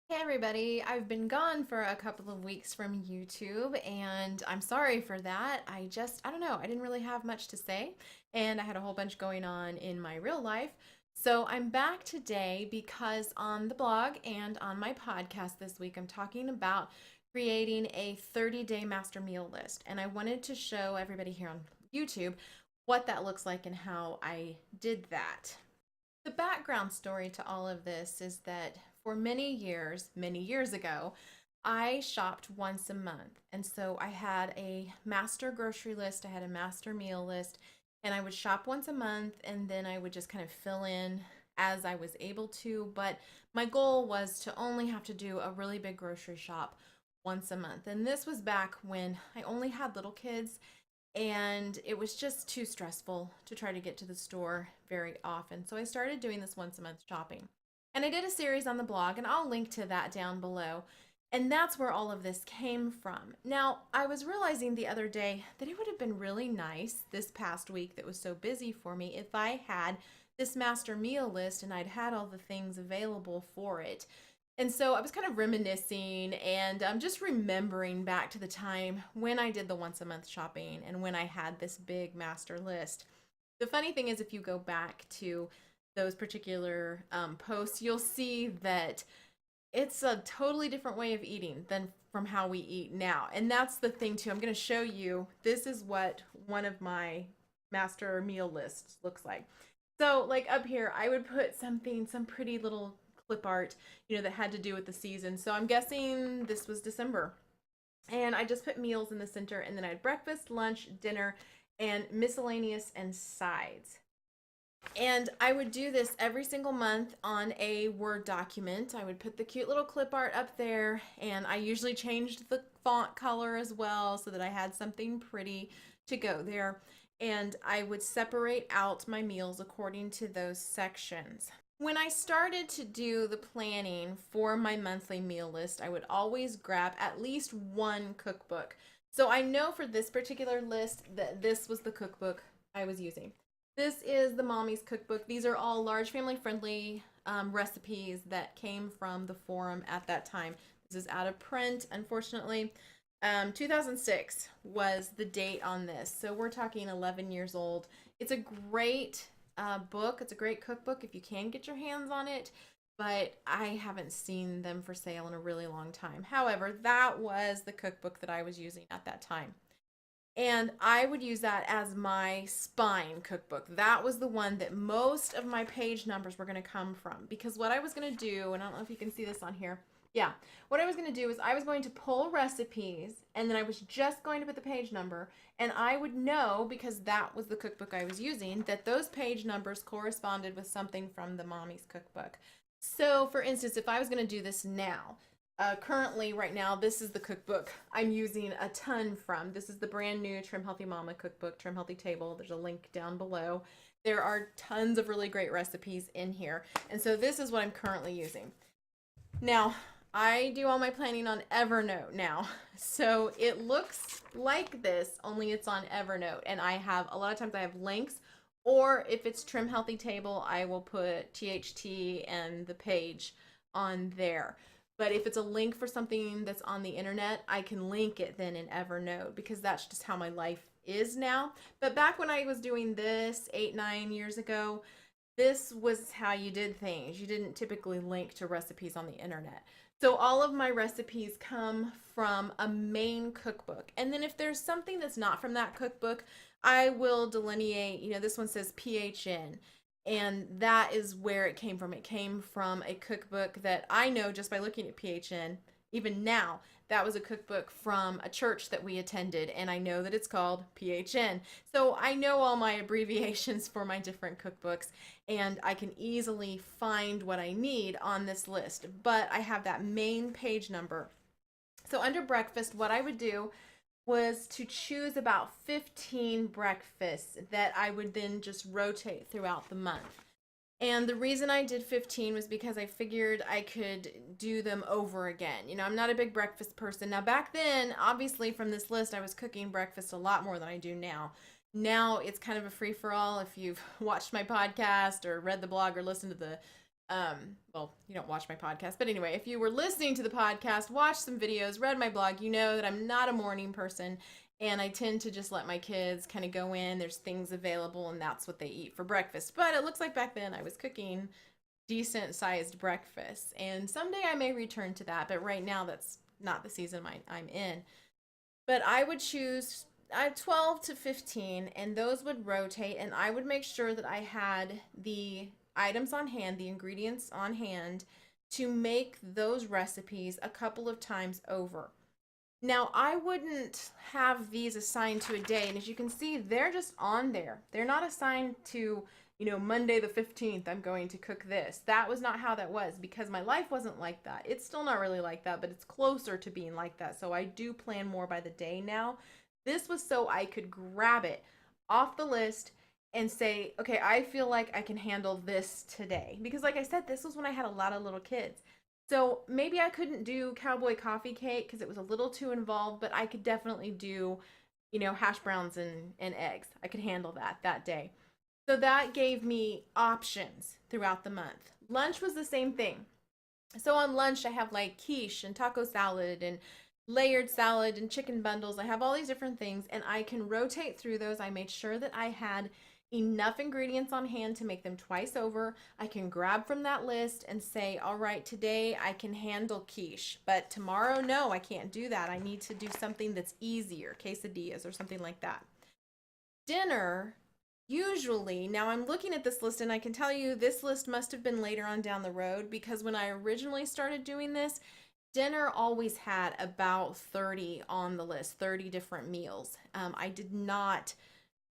Hey everybody, I've been gone for a couple of weeks from YouTube and I'm sorry for that. I don't know, I didn't really have much to say and I had a whole bunch going on in my real life. So I'm back today because on the blog and on my podcast this week, I'm talking about creating a 30-day master meal list. And I wanted to show everybody here on YouTube what that looks like and how I did that. The background story to all of this is that for many years ago, I shopped once a month. And so I had a master grocery list, I had a master meal list, and I would shop once a month and then I would just kind of fill in as I was able to. But my goal was to only have to do a really big grocery shop once a month. And this was back when I only had little kids and it was just too stressful to try to get to the store very often. So I started doing this once a month shopping. And I did a series on the blog, and I'll link to that down below. And that's where all of this came from. Now, I was realizing the other day that it would have been really nice this past week that was so busy for me if I had this master meal list and I'd had all the things available for it. And so I was kind of reminiscing and just remembering back to the time when I did the once a month shopping and when I had this big master list. The funny thing is, if you go back to those particular posts, you'll see that it's a totally different way of eating than from how we eat now. And that's the thing, too. I'm going to show you. This is what one of my master meal lists looks like. So, like up here, I would put some pretty little clip art, that had to do with the season. So I'm guessing this was December. And I just put meals in the center, and then I had breakfast, lunch, dinner, and miscellaneous and sides. And I would do this every single month on a Word document. I would put the cute little clip art up there, and I usually changed the font color as well so that I had something pretty to go there. And I would separate out my meals according to those sections. When I started to do the planning for my monthly meal list, I would always grab at least one cookbook. So I know for this particular list that this was the cookbook I was using. This is the Mommy's Cookbook. These are all large family friendly recipes that came from the forum at that time. This is out of print, unfortunately. 2006 was the date on this. So we're talking 11 years old. It's a great book. It's a great cookbook if you can get your hands on it, but I haven't seen them for sale in a really long time. However, that was the cookbook that I was using at that time. And I would use that as my spine cookbook. That was the one that most of my page numbers were going to come from. Because what I was going to do, and I don't know if you can see this on here. Yeah, what I was going to do is I was going to pull recipes and then I was just going to put the page number. And I would know, because that was the cookbook I was using, that those page numbers corresponded with something from the Mommy's Cookbook. So, for instance, if I was going to do this now, currently, right now, this is the cookbook I'm using a ton from. This is the brand new Trim Healthy Mama cookbook, Trim Healthy Table. There's a link down below. There are tons of really great recipes in here. And so this is what I'm currently using. Now, I do all my planning on Evernote now. So it looks like this, only it's on Evernote. And I have, a lot of times I have links, or if it's Trim Healthy Table, I will put THT and the page on there. But if it's a link for something that's on the internet, I can link it then in Evernote because that's just how my life is now. But back when I was doing this 8, 9 years ago, this was how you did things. You didn't typically link to recipes on the internet. So all of my recipes come from a main cookbook. And then if there's something that's not from that cookbook, I will delineate, this one says PHN. And that is where it came from. It came from a cookbook that I know just by looking at PHN, even now, that was a cookbook from a church that we attended, and I know that it's called PHN. So I know all my abbreviations for my different cookbooks, and I can easily find what I need on this list. But I have that main page number. So under breakfast, what I would do was to choose about 15 breakfasts that I would then just rotate throughout the month. And the reason I did 15 was because I figured I could do them over again. I'm not a big breakfast person. Now, back then, obviously, from this list, I was cooking breakfast a lot more than I do now. Now, it's kind of a free-for-all. If you've watched my podcast or read the blog or listened to the Well, you don't watch my podcast, but anyway, if you were listening to the podcast, watched some videos, read my blog, you know that I'm not a morning person, and I tend to just let my kids kind of go in. There's things available, and that's what they eat for breakfast. But it looks like back then I was cooking decent sized breakfasts, and someday I may return to that, but right now that's not the season I'm in. But I would choose, I have 12 to 15, and those would rotate, and I would make sure that I had the items on hand, the ingredients on hand to make those recipes a couple of times over. Now, I wouldn't have these assigned to a day, and as you can see, they're just on there. They're not assigned to, Monday the 15th, I'm going to cook this. That was not how that was because my life wasn't like that. It's still not really like that, but it's closer to being like that. So I do plan more by the day now. This was so I could grab it off the list and say, okay, I feel like I can handle this today. Because, like I said, this was when I had a lot of little kids. So maybe I couldn't do cowboy coffee cake because it was a little too involved, but I could definitely do, hash browns and eggs. I could handle that day. So that gave me options throughout the month. Lunch was the same thing. So on lunch, I have like quiche and taco salad and layered salad and chicken bundles. I have all these different things and I can rotate through those. I made sure that I had enough ingredients on hand to make them twice over. I can grab from that list and say, all right, today I can handle quiche, but tomorrow, no, I can't do that. I need to do something that's easier, quesadillas or something like that. Dinner, usually, now I'm looking at this list and I can tell you this list must have been later on down the road because when I originally started doing this, dinner always had about 30 on the list, 30 different meals. I did not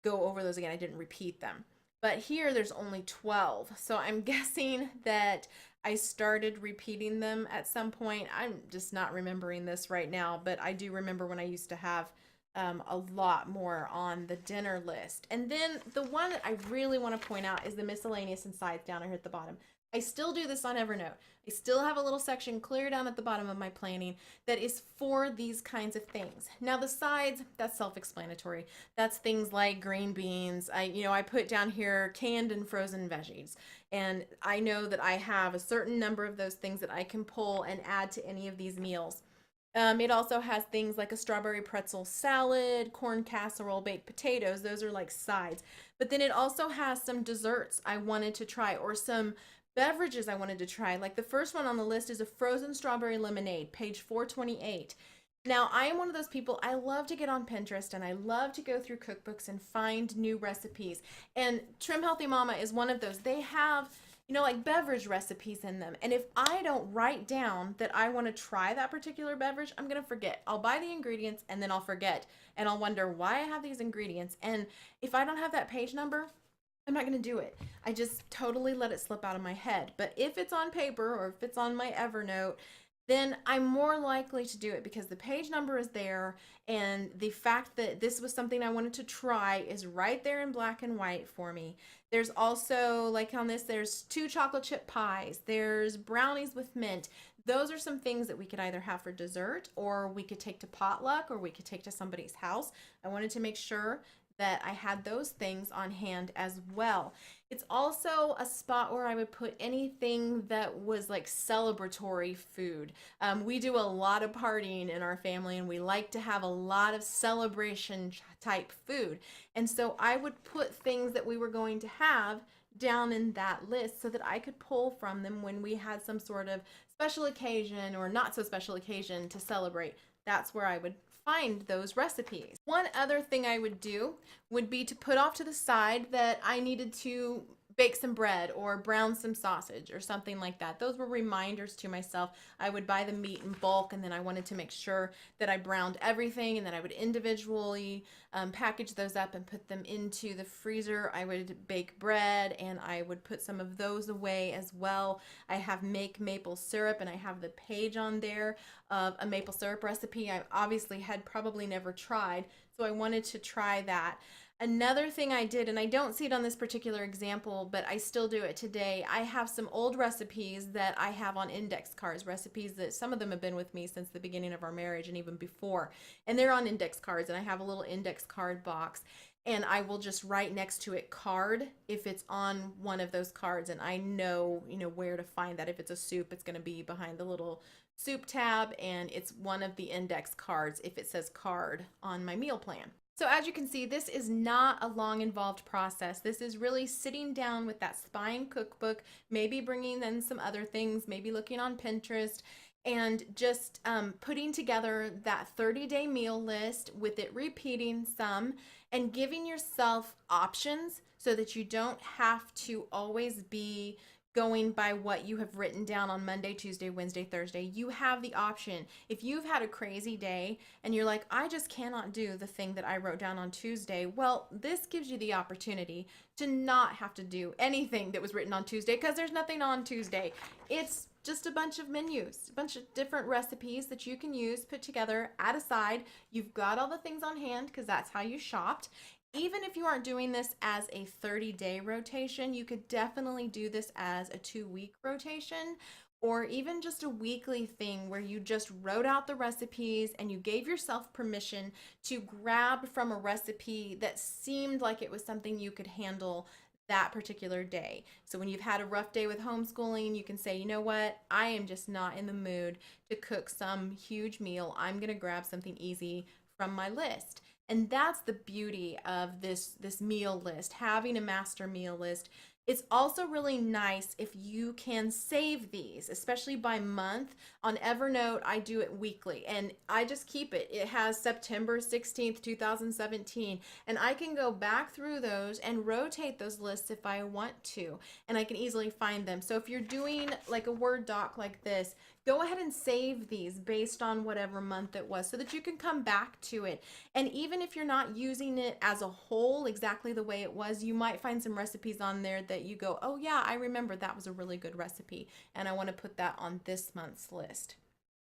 go over those again. I didn't repeat them. But here there's only 12. So I'm guessing that I started repeating them at some point. I'm just not remembering this right now, but I do remember when I used to have a lot more on the dinner list. And then the one that I really want to point out is the miscellaneous and sides down here at the bottom. I still do this on Evernote. I still have a little section clear down at the bottom of my planning that is for these kinds of things. Now the sides, that's self-explanatory. That's things like green beans. I put down here canned and frozen veggies. And I know that I have a certain number of those things that I can pull and add to any of these meals. It also has things like a strawberry pretzel salad, corn casserole, baked potatoes. Those are like sides. But then it also has some desserts I wanted to try or some beverages I wanted to try. Like the first one on the list is a frozen strawberry lemonade, page 428. Now, I am one of those people, I love to get on Pinterest and I love to go through cookbooks and find new recipes. And Trim Healthy Mama is one of those. They have like beverage recipes in them. And if I don't write down that I want to try that particular beverage, I'm going to forget. I'll buy the ingredients and then I'll forget. And I'll wonder why I have these ingredients. And if I don't have that page number, I'm not going to do it. I just totally let it slip out of my head. But if it's on paper or if it's on my Evernote, then I'm more likely to do it because the page number is there and the fact that this was something I wanted to try is right there in black and white for me. There's also, like on this, there's 2 chocolate chip pies. There's brownies with mint. Those are some things that we could either have for dessert or we could take to potluck or we could take to somebody's house. I wanted to make sure that I had those things on hand as well. It's also a spot where I would put anything that was like celebratory food. We do a lot of partying in our family and we like to have a lot of celebration type food. And so I would put things that we were going to have down in that list so that I could pull from them when we had some sort of special occasion or not so special occasion to celebrate. That's where I would find those recipes. One other thing I would do would be to put off to the side that I needed to bake some bread or brown some sausage or something like that. Those were reminders to myself. I would buy the meat in bulk and then I wanted to make sure that I browned everything and then I would individually package those up and put them into the freezer. I would bake bread and I would put some of those away as well. I have make maple syrup and I have the page on there of a maple syrup recipe I obviously had probably never tried, so I wanted to try that. Another thing I did, and I don't see it on this particular example, but I still do it today, I have some old recipes that I have on index cards, recipes that some of them have been with me since the beginning of our marriage and even before. And they're on index cards, and I have a little index card box. and I will just write next to it card if it's on one of those cards, and I know, where to find that. If it's a soup, it's going to be behind the little soup tab, and it's one of the index cards if it says card on my meal plan. So as you can see, this is not a long involved process. This is really sitting down with that spine cookbook, maybe bringing in some other things, maybe looking on Pinterest, and just putting together that 30-day meal list with it repeating some, and giving yourself options so that you don't have to always be going by what you have written down on Monday, Tuesday, Wednesday, Thursday. You have the option. If you've had a crazy day and you're like, I just cannot do the thing that I wrote down on Tuesday, well, this gives you the opportunity to not have to do anything that was written on Tuesday, because there's nothing on Tuesday. It's just a bunch of menus, a bunch of different recipes that you can use, put together, add aside. You've got all the things on hand because that's how you shopped. Even if you aren't doing this as a 30-day rotation, you could definitely do this as a 2-week rotation, or even just a weekly thing where you just wrote out the recipes and you gave yourself permission to grab from a recipe that seemed like it was something you could handle that particular day. So when you've had a rough day with homeschooling, you can say, you know what, I am just not in the mood to cook some huge meal. I'm going to grab something easy from my list. And that's the beauty of this meal list, having a master meal list. It's also really nice if you can save these, especially by month. On Evernote, I do it weekly, and I just keep it. It has September 16th, 2017, and I can go back through those and rotate those lists if I want to, and I can easily find them. So if you're doing like a Word doc like this, go ahead and save these based on whatever month it was so that you can come back to it. And even if you're not using it as a whole exactly the way it was, you might find some recipes on there that you go, oh yeah, I remember that was a really good recipe, and I want to put that on this month's list.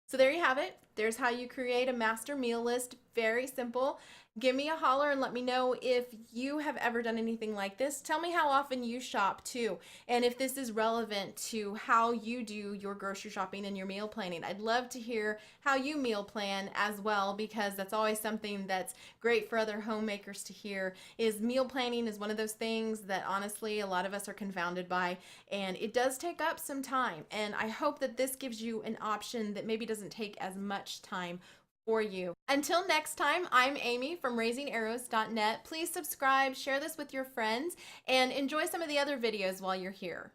So there you have it. There's how you create a master meal list. Very simple. Give me a holler and let me know if you have ever done anything like this. Tell me how often you shop too, and if this is relevant to how you do your grocery shopping and your meal planning. I'd love to hear how you meal plan as well, because that's always something that's great for other homemakers to hear. Is meal planning is one of those things that honestly a lot of us are confounded by, and it does take up some time, and I hope that this gives you an option that maybe doesn't take as much time for you. Until next time, I'm Amy from raisingarrows.net. Please subscribe, share this with your friends, and enjoy some of the other videos while you're here.